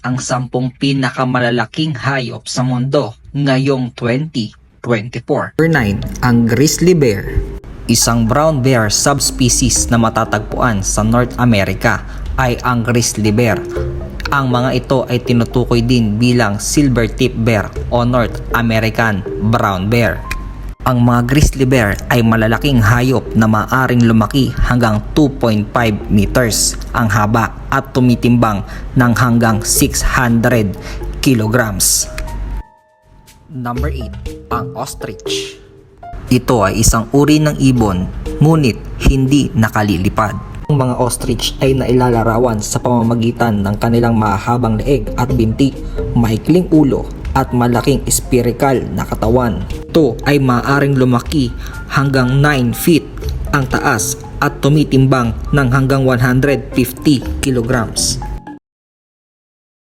ang 10 pinakamalalaking hayop sa mundo ngayong 2024. Number 9, ang grizzly bear. Isang brown bear subspecies na matatagpuan sa North America ay ang grizzly bear. Ang mga ito ay tinutukoy din bilang silver-tip bear o North American brown bear. Ang mga grizzly bear ay malalaking hayop na maaaring lumaki hanggang 2.5 meters ang haba at tumitimbang ng hanggang 600 kilograms. Number 8, ang ostrich. Ito ay isang uri ng ibon, ngunit hindi nakalilipad. Ang mga ostrich ay nailalarawan sa pamamagitan ng kanilang mahabang leeg at binti, maikling ulo, at malaking spherical na katawan. Ito ay maaaring lumaki hanggang 9 feet ang taas at tumitimbang ng hanggang 150 kilograms.